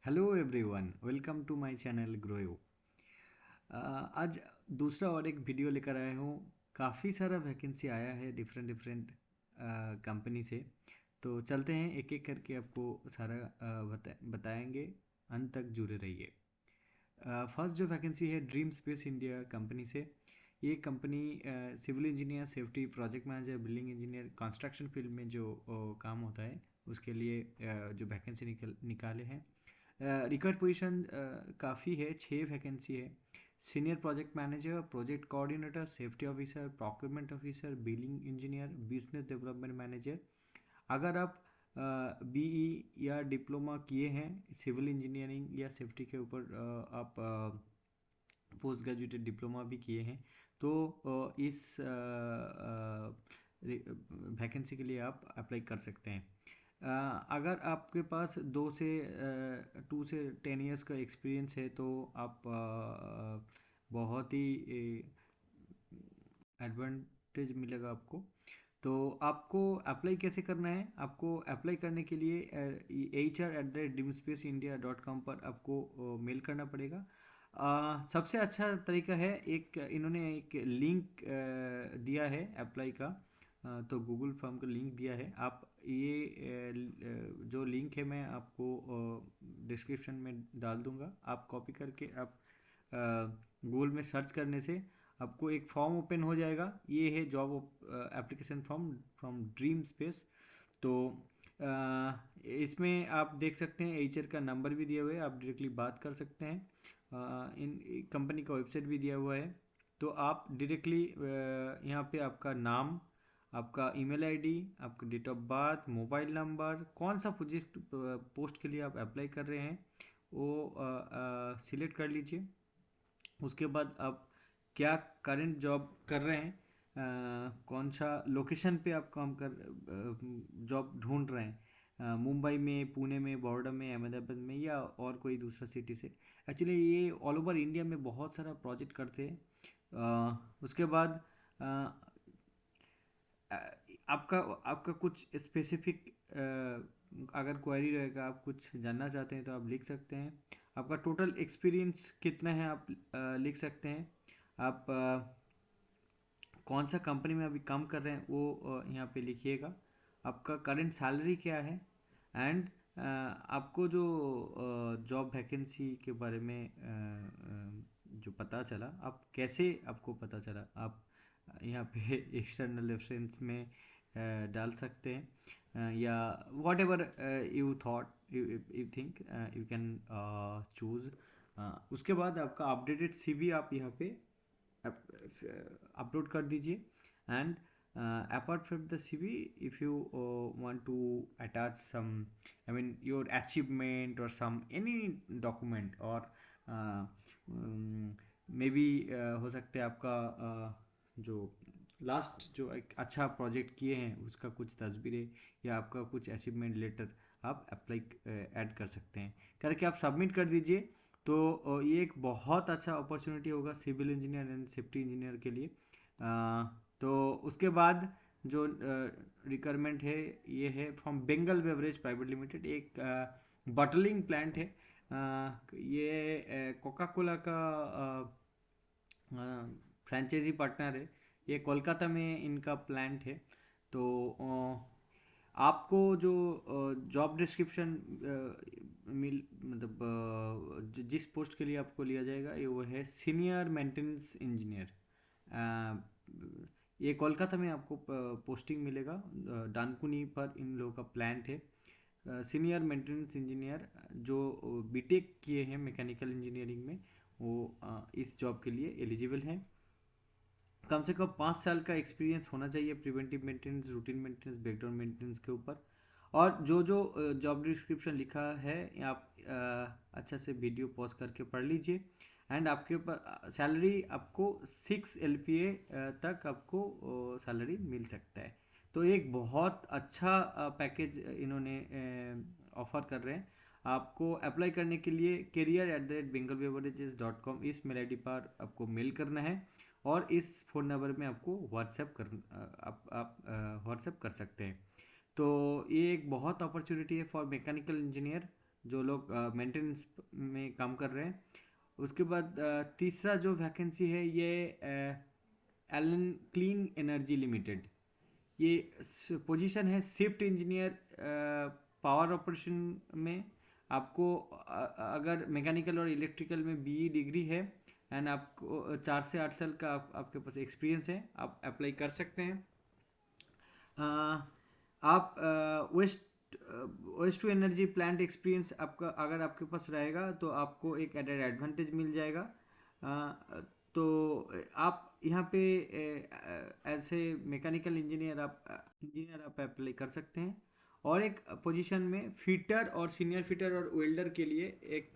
Hello everyone, welcome to my channel Grow. आज दूसरा और एक वीडियो लेकर आया हूँ। काफ़ी सारा वैकेंसी आया है डिफरेंट डिफरेंट कंपनी से। तो चलते हैं एक एक करके आपको सारा बताएंगे। अंत तक जुड़े रहिए। फर्स्ट जो वैकेंसी है ड्रीम स्पेस इंडिया कंपनी से। ये company civil engineer, safety, project manager, building engineer, construction field में जो काम होता है उसके लिए जो वैकेंसी निकाले हैं। रिक्वायर्ड पोजीशन काफ़ी है, 6 वैकेंसी है। Senior project manager, project coordinator, safety officer, procurement officer, billing engineer, business development manager. अगर आप बीई या डिप्लोमा किए हैं सिविल इंजीनियरिंग या सेफ्टी के ऊपर, आप पोस्ट ग्रेजुएटेड डिप्लोमा भी किए हैं तो इस वैकेंसी के लिए आप अप्लाई कर सकते हैं। अगर आपके पास 2 से 10 ईयर्स का एक्सपीरियंस है तो आप बहुत ही एडवांटेज मिलेगा आपको। तो आपको अप्लाई कैसे करना है? आपको अप्लाई करने के लिए HR@dreamspaceIndia.com पर आपको मेल करना पड़ेगा। सबसे अच्छा तरीका है, एक इन्होंने एक लिंक दिया है अप्लाई का। तो गूगल फॉर्म का लिंक दिया है। आप ये जो लिंक है मैं आपको डिस्क्रिप्शन में डाल दूंगा। आप कॉपी करके आप गूगल में सर्च करने से आपको एक फॉर्म ओपन हो जाएगा। ये है job application form from dream space. तो इसमें आप देख सकते हैं एचआर का नंबर भी दिया हुआ है, आप डायरेक्टली बात कर सकते हैं। इन कंपनी का वेबसाइट भी दिया हुआ है। तो आप डायरेक्टली यहाँ पे आपका नाम, आपका ईमेल आईडी, आपका date of birth, mobile number, कौन सा प्रोजेक्ट पोस्ट के लिए आप अप्लाई कर रहे हैं वो सिलेक्ट कर लीजिए। उसके बाद आप क्या करंट जॉब कर रहे हैं, कौन सा लोकेशन पे आप काम कर जॉब ढूंढ रहे हैं, मुंबई में, पुणे में, बड़ौदा में, अहमदाबाद में या और कोई दूसरा सिटी से। एक्चुअली ये ऑल ओवर इंडिया में बहुत सारा प्रोजेक्ट करते हैं। उसके बाद अ, अ, आपका आपका कुछ स्पेसिफिक अगर क्वेरी रहेगा, आप कुछ जानना चाहते हैं तो आप लिख सकते हैं। आपका टोटल एक्सपीरियंस कितना है आप लिख सकते हैं। आप कौन सा कंपनी में अभी काम कर रहे हैं वो यहाँ पे लिखिएगा। आपका करंट सैलरी क्या है एंड आपको जो जॉब वैकेंसी के बारे में जो पता चला, आप कैसे आपको पता चला, आप यहाँ पे एक्सटर्नल रेफरेंस में डाल सकते हैं। या what ever you thought you think you can choose. उसके बाद आपका अपडेटेड सीवी आप यहाँ पे अपलोड कर दीजिए। And apart from the CV, if you want to attach some, I mean your achievement or some any document or may be हो सकता है आपका जो लास्ट जो एक अच्छा प्रोजेक्ट किए हैं उसका कुछ तस्वीरें या आपका कुछ अचीवमेंट लेटर आप अप्लाई ऐड कर सकते हैं। करके आप सबमिट कर दीजिए। तो ये एक बहुत अच्छा अपॉर्चुनिटी होगा civil engineer and safety engineer के लिए। तो उसके बाद जो रिक्वायरमेंट है ये है from Bengal beverage private limited, एक बटलिंग प्लांट है। ये कोका कोला का फ्रेंचाइजी पार्टनर है। ये कोलकाता में इनका प्लांट है। तो आपको जो जॉब डिस्क्रिप्शन मिल मतलब जिस पोस्ट के लिए आपको लिया जाएगा ये वो है सीनियर मेंटेनेंस इंजीनियर। ये कोलकाता में आपको पोस्टिंग मिलेगा। डानकुनी पर इन लोगों का प्लांट है। सीनियर मेंटेनेंस इंजीनियर जो बीटेक किए हैं मैकेनिकल इंजीनियरिंग में वो इस जॉब के लिए एलिजिबल हैं। कम से कम 5 साल का एक्सपीरियंस होना चाहिए preventive maintenance, routine maintenance, breakdown maintenance के ऊपर। और जो जो जॉब डिस्क्रिप्शन लिखा है आप अच्छा से वीडियो पॉज करके पढ़ लीजिए। एंड आपके ऊपर सैलरी आपको 6 LPA तक आपको सैलरी मिल सकता है। तो एक बहुत अच्छा पैकेज इन्होंने ऑफर कर रहे हैं। आपको अप्लाई करने के लिए career@bengalbeverages.com इस मेल ID पर आपको मेल करना है। और इस फ़ोन नंबर में आपको व्हाट्सएप कर आप व्हाट्सएप कर सकते हैं। तो ये एक बहुत अपॉर्चुनिटी है फॉर मैकेनिकल इंजीनियर। जो लोग मेंटेनेंस में काम कर रहे हैं। उसके बाद तीसरा जो वैकेंसी है ये एलन क्लीन एनर्जी लिमिटेड। ये पोजीशन है शिफ्ट इंजीनियर पावर ऑपरेशन में। आपको अगर मैकेनिकल और इलेक्ट्रिकल में बीई डिग्री है एंड आपको 4 से 8 साल का आपके पास एक्सपीरियंस है, आप अप्लाई कर सकते हैं। आप waste waste to energy plant experience आपका अगर आपके पास रहेगा तो आपको एक एडेड एडवांटेज मिल जाएगा। तो आप यहाँ पे ऐसे मैकेनिकल इंजीनियर आप अप्लाई कर सकते हैं। और एक पोजीशन में फिटर और सीनियर फिटर और वेल्डर के लिए एक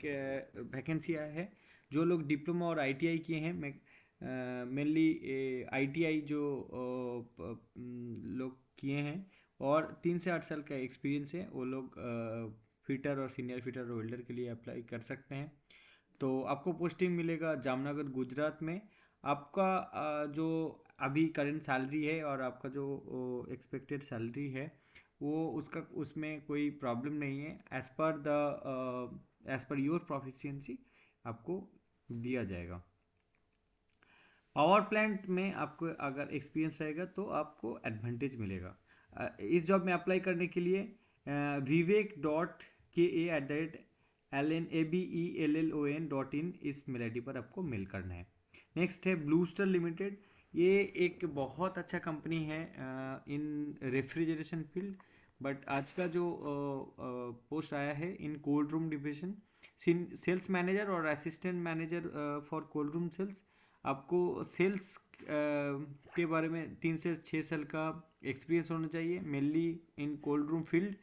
वैकेंसी आया है। जो लोग डिप्लोमा और आईटीआई किए हैं, मेनली आईटीआई जो लोग किए हैं और 3 से 8 साल का एक्सपीरियंस है, वो लोग फिटर और सीनियर फिटर और वेल्डर के लिए अप्लाई कर सकते हैं। तो आपको पोस्टिंग मिलेगा जामनगर गुजरात में। आपका जो अभी करंट सैलरी है और आपका जो एक्सपेक्टेड सैलरी है वो उसमें कोई प्रॉब्लम नहीं है। एज पर योर प्रोफिशिएंसी आपको दिया जाएगा। पावर प्लांट में आपको अगर एक्सपीरियंस रहेगा तो आपको एडवांटेज मिलेगा। इस जॉब में अप्लाई करने के लिए vivek.ka@lnabellon.in इस मेल आई डी पर आपको मेल करना है। नेक्स्ट है ब्लू स्टार लिमिटेड। ये एक बहुत अच्छा कंपनी है इन रेफ्रिजरेशन फील्ड। बट आज का जो पोस्ट आया है in cold room division, sales manager और assistant manager for cold room sales. आपको सेल्स के बारे में 3 से 6 साल का एक्सपीरियंस होना चाहिए, मेनली इन कोल्ड रूम फील्ड।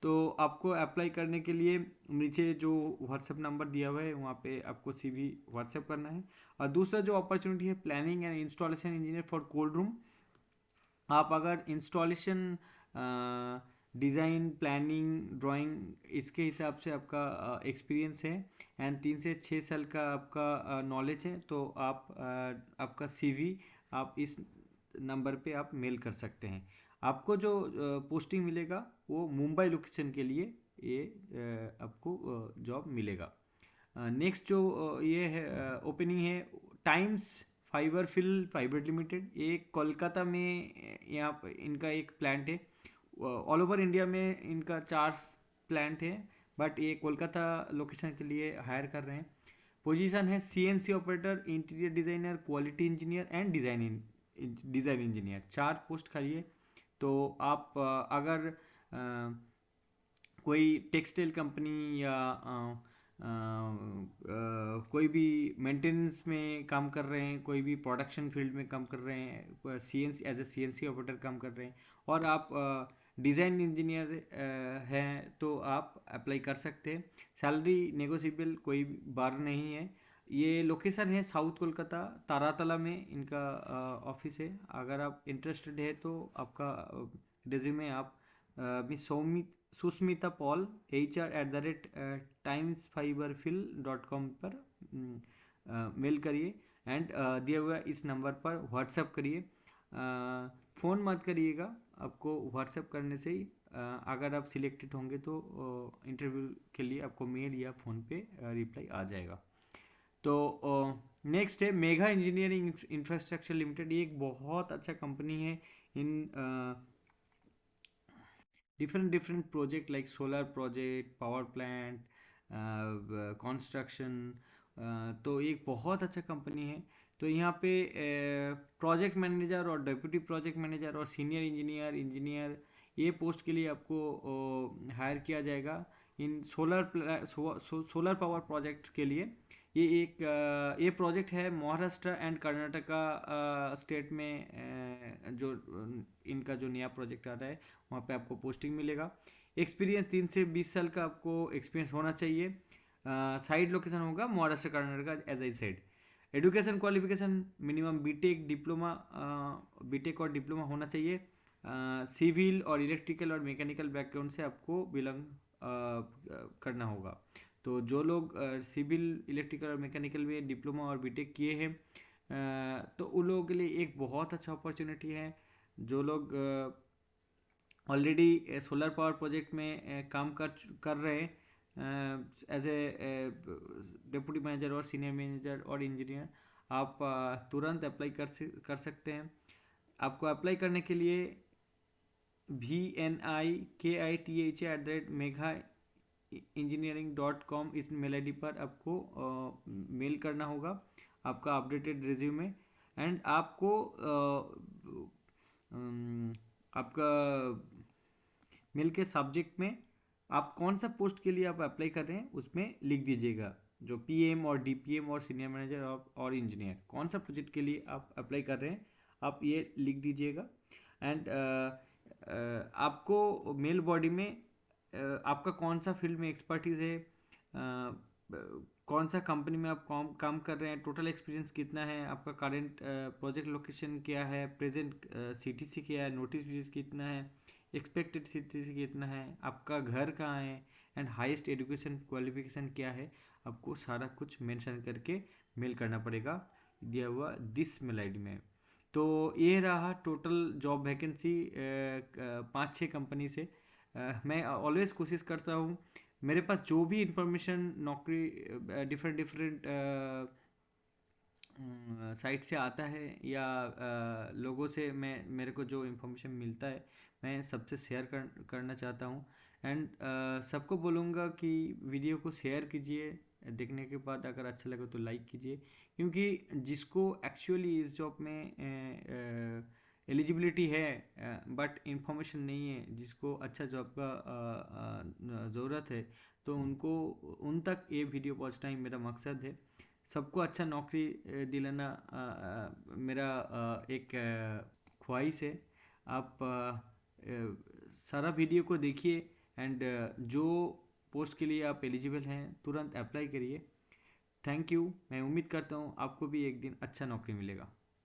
तो आपको अप्लाई करने के लिए नीचे जो व्हाट्सएप नंबर दिया हुआ है वहाँ पे आपको सीवी व्हाट्सएप करना है। और दूसरा जो अपॉर्चुनिटी है planning and installation engineer for cold room. आप अगर इंस्टॉलेशन, डिज़ाइन, प्लानिंग, ड्राइंग इसके हिसाब से आपका एक्सपीरियंस है एंड 3 से 6 साल का आपका नॉलेज है तो आप आपका सीवी आप इस नंबर पे आप मेल कर सकते हैं। आपको जो पोस्टिंग मिलेगा वो मुंबई लोकेशन के लिए ये आपको जॉब मिलेगा। नेक्स्ट जो ये है ओपनिंग है Times fibre fill private limited. ये कोलकाता में यहाँ पर इनका एक प्लांट है। ऑल ओवर इंडिया में इनका 4 प्लांट है बट ये कोलकाता लोकेशन के लिए हायर कर रहे हैं। पोजीशन है CNC operator, interior designer, quality engineer and design engineer. 4 post खाली है। तो आप अगर कोई टेक्सटाइल कंपनी या कोई भी मेंटेनेंस में काम कर रहे हैं, कोई भी प्रोडक्शन फील्ड में काम कर रहे हैं, CNC as a CNC operator काम कर रहे हैं और आप डिज़ाइन इंजीनियर हैं तो आप अप्लाई कर सकते हैं। सैलरी नेगोशिएबल, कोई बार नहीं है। ये लोकेशन है साउथ कोलकाता तारातला में इनका ऑफिस है। अगर आप इंटरेस्टेड है तो आपका रेज्यूमे आप मिस सुस्मिता पॉल hr@timesfiberfill.com पर मेल करिए एंड दिए हुए इस नंबर पर व्हाट्सएप करिए। फ़ोन मत करिएगा, आपको व्हाट्सएप करने से ही अगर आप सिलेक्टेड होंगे तो इंटरव्यू के लिए आपको मेल या फ़ोन पे रिप्लाई आ जाएगा। तो नेक्स्ट है मेगा इंजीनियरिंग इंफ्रास्ट्रक्चर लिमिटेड। ये एक बहुत अच्छा कंपनी है इन different project like solar project, power plant, construction. तो एक बहुत अच्छा कंपनी है। तो यहाँ पे प्रोजेक्ट मैनेजर और डिप्यूटी प्रोजेक्ट मैनेजर और सीनियर इंजीनियर ये पोस्ट के लिए आपको हायर किया जाएगा इन सोलर पावर प्रोजेक्ट के लिए। ये प्रोजेक्ट है महाराष्ट्र एंड कर्नाटका स्टेट में जो इनका जो नया प्रोजेक्ट आ रहा है वहाँ पे आपको पोस्टिंग मिलेगा। एक्सपीरियंस 3 से 20 साल का आपको एक्सपीरियंस होना चाहिए। साइड लोकेशन होगा Maharashtra Karnataka as I said. Education qualification minimum BTech और डिप्लोमा होना चाहिए। सिविल और इलेक्ट्रिकल और मैकेनिकल बैकग्राउंड से आपको बिलोंग करना होगा। तो जो लोग सिविल, इलेक्ट्रिकल और मैकेनिकल में डिप्लोमा और बीटेक किए हैं तो उन लोगों के लिए एक बहुत अच्छा अपॉर्चुनिटी है। जो लोग ऑलरेडी सोलर पावर प्रोजेक्ट में काम कर रहे हैं एज ए डिप्टी मैनेजर और सीनियर मैनेजर और इंजीनियर, आप तुरंत अप्लाई कर सकते हैं। आपको अप्लाई करने के लिए VNIKITHA@megha-engineering.com इस मेल आई डी पर आपको मेल करना होगा आपका अपडेटेड रिज्यूमे। एंड आपको आपका मेल के सब्जेक्ट में आप कौन सा पोस्ट के लिए आप अप्लाई कर रहे हैं उसमें लिख दीजिएगा, जो PM और DPM और सीनियर मैनेजर और इंजीनियर कौन सा प्रोजेक्ट के लिए आप अप्लाई कर रहे हैं आप ये लिख दीजिएगा। एंड आपको मेल बॉडी में आपका कौन सा फील्ड में एक्सपर्टीज़ है, कौन सा कंपनी में आप काम कर रहे हैं, टोटल एक्सपीरियंस कितना है, आपका करंट प्रोजेक्ट लोकेशन क्या है, प्रेजेंट CTC क्या है, नोटिस पीरियड कितना है, एक्सपेक्टेड CTC कितना है, आपका घर कहाँ है, एंड हाईएस्ट एजुकेशन क्वालिफिकेशन क्या है, आपको सारा कुछ मेंशन करके मेल करना पड़ेगा दिया हुआ दिस मेल आई डी में। तो ये रहा टोटल जॉब वैकेंसी 5-6 कंपनी से। मैं ऑलवेज कोशिश करता हूँ मेरे पास जो भी इंफॉर्मेशन नौकरी डिफरेंट डिफरेंट साइट से आता है या लोगों से मेरे को जो इन्फॉर्मेशन मिलता है मैं सबसे शेयर करना चाहता हूँ। एंड सबको बोलूँगा कि वीडियो को शेयर कीजिए, देखने के बाद अगर अच्छा लगे तो लाइक कीजिए, क्योंकि जिसको एक्चुअली इस जॉब में एलिजिबिलिटी है बट इंफॉर्मेशन नहीं है, जिसको अच्छा जॉब का ज़रूरत है, तो उनको उन तक ये वीडियो पहुंचना ही मेरा मकसद है। सबको अच्छा नौकरी दिलाना मेरा एक ख्वाहिश है। आप सारा वीडियो को देखिए एंड जो पोस्ट के लिए आप एलिजिबल हैं तुरंत अप्लाई करिए। Thank you. मैं उम्मीद करता हूँ आपको भी एक दिन अच्छा नौकरी मिलेगा।